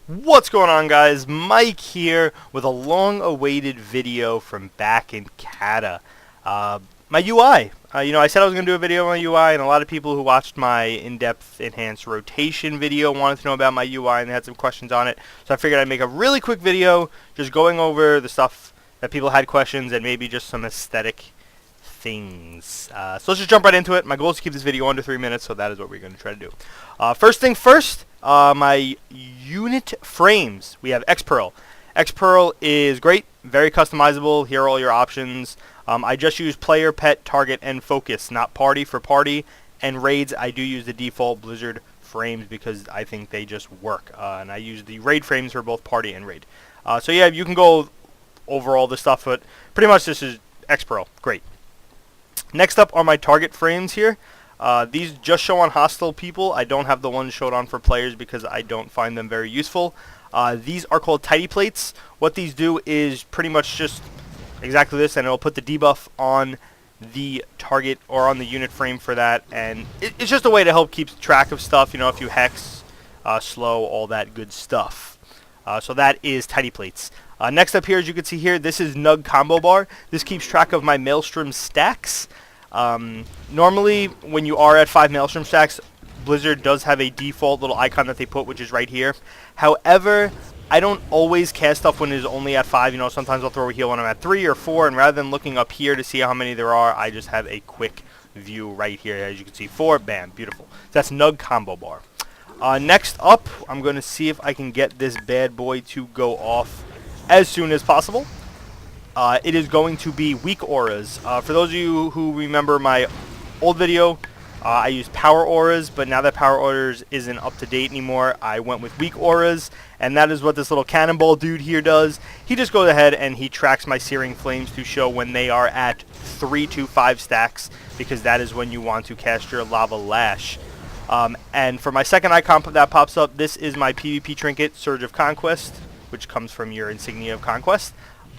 What's going on, guys? Mike here with a long-awaited video from back in CATA. My UI. I said I was going to do a video on my UI, and a lot of people who watched my in-depth enhanced rotation video wanted to know about my UI, and they had some questions on it. So I figured I'd make a really quick video just going over the stuff that people had questions and maybe just some aesthetic things. So let's just jump right into it. My goal is to keep this video under 3 minutes, so that is what we're going to try to do. First thing first, my unit frames. We have Xpearl. Xpearl is great, very customizable. Here are all your options. I just use player, pet, target, and focus, not party for party. And raids, I do use the default Blizzard frames because I think they just work. And I use the raid frames for both party and raid. So yeah, you can go over all this stuff, but pretty much this is Xpearl. Great. Next up are my target frames here. These just show on hostile people. I don't have the ones showed on for players because I don't find them very useful. These are called tidy plates. What these do is pretty much just exactly this, and it'll put the debuff on the target or on the unit frame for that. And it's just a way to help keep track of stuff, if you hex, slow, all that good stuff. So that is tidy plates. Next up here, as you can see here, this is Nug Combo Bar. This keeps track of my Maelstrom stacks. Normally, when you are at 5 Maelstrom stacks, Blizzard does have a default little icon that they put, which is right here. However, I don't always cast stuff when it is only at 5. Sometimes I'll throw a heal when I'm at 3 or 4, and rather than looking up here to see how many there are, I just have a quick view right here. As you can see, 4, bam, beautiful. That's Nug Combo Bar. Next up, I'm going to see if I can get this bad boy to go off as soon as possible. It is going to be weak auras. For those of you who remember my old video, I used power auras, but now that power auras isn't up to date anymore, I went with weak auras, and that is what this little cannonball dude here does. He just goes ahead and he tracks my searing flames to show when they are at 3 to 5 stacks, because that is when you want to cast your lava lash. And for my second icon that pops up, this is my PvP trinket, Surge of Conquest, which comes from your Insignia of Conquest.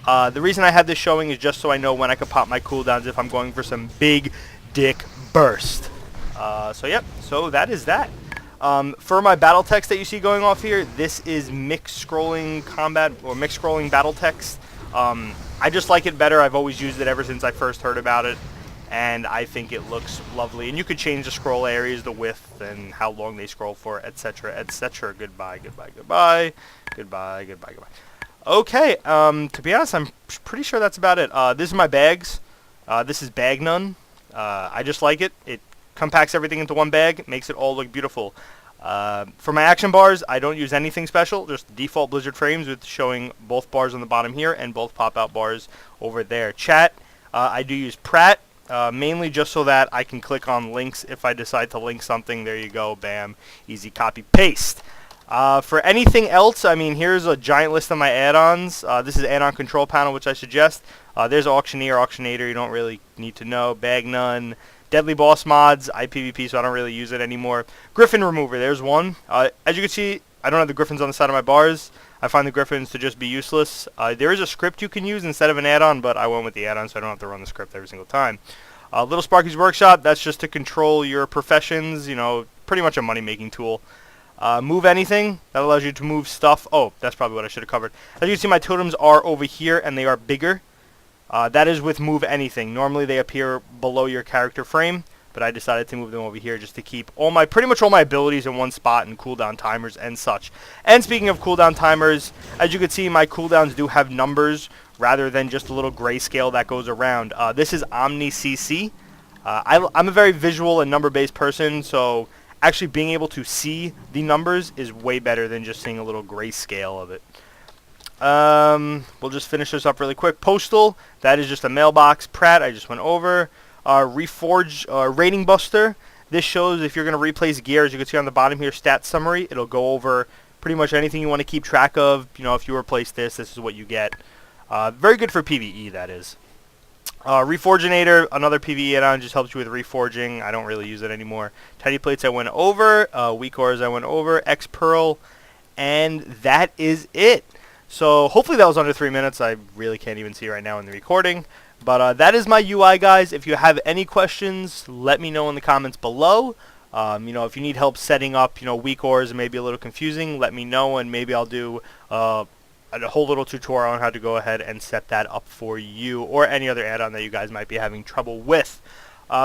The reason I have this showing is just so I know when I can pop my cooldowns if I'm going for some big dick burst. So that is that. For my battle text that you see going off here, this is mixed scrolling combat or mixed scrolling battle text. I just like it better. I've always used it ever since I first heard about it, and I think it looks lovely. And you could change the scroll areas, the width, and how long they scroll for, etc., etc. Goodbye, goodbye, goodbye, goodbye, goodbye, goodbye. Okay, to be honest, I'm pretty sure that's about it. This is my bags. This is Bag None. I just like it. It compacts everything into one bag, makes it all look beautiful. For my action bars, I don't use anything special, just default Blizzard frames with showing both bars on the bottom here and both pop-out bars over there. Chat, I do use Pratt, mainly just so that I can click on links if I decide to link something. There you go, bam, easy copy-paste. For anything else, here's a giant list of my add-ons. This is add-on control panel, which I suggest. There's Auctioneer, Auctionator, you don't really need to know. Bag None. Deadly Boss mods, IPVP, so I don't really use it anymore. Griffin Remover, there's one. As you can see, I don't have the Griffins on the side of my bars. I find the Griffins to just be useless. There is a script you can use instead of an add-on, but I went with the add-on, so I don't have to run the script every single time. Little Sparky's Workshop, that's just to control your professions, pretty much a money-making tool. Move Anything, that allows you to move stuff. Oh, that's probably what I should have covered. As you can see, my totems are over here, and they are bigger. That is with Move Anything. Normally they appear below your character frame, but I decided to move them over here just to keep pretty much all my abilities in one spot and cooldown timers and such. And speaking of cooldown timers, as you can see, my cooldowns do have numbers rather than just a little grayscale that goes around. This is Omni CC. I'm a very visual and number-based person, so actually being able to see the numbers is way better than just seeing a little grayscale of it. We'll just finish this up really quick. Postal, that is just a mailbox. Pratt, I just went over. Reforge, Rating Buster. This shows if you're going to replace gear. As you can see on the bottom here, stat summary. It'll go over pretty much anything you want to keep track of. If you replace this is what you get. Very good for PvE, that is. Reforginator, another PvE add-on, just helps you with reforging. I don't really use it anymore. Tidy Plates I went over. Weak Auras I went over. Xpearl. And that is it. So hopefully that was under 3 minutes. I really can't even see right now in the recording. But that is my UI, guys. If you have any questions, let me know in the comments below. If you need help setting up, weak ores and maybe a little confusing, let me know, and maybe I'll do a whole little tutorial on how to go ahead and set that up for you or any other add-on that you guys might be having trouble with.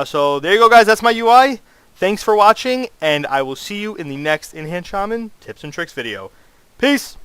So there you go, guys. That's my UI. Thanks for watching, and I will see you in the next In Hand Shaman tips and tricks video. Peace!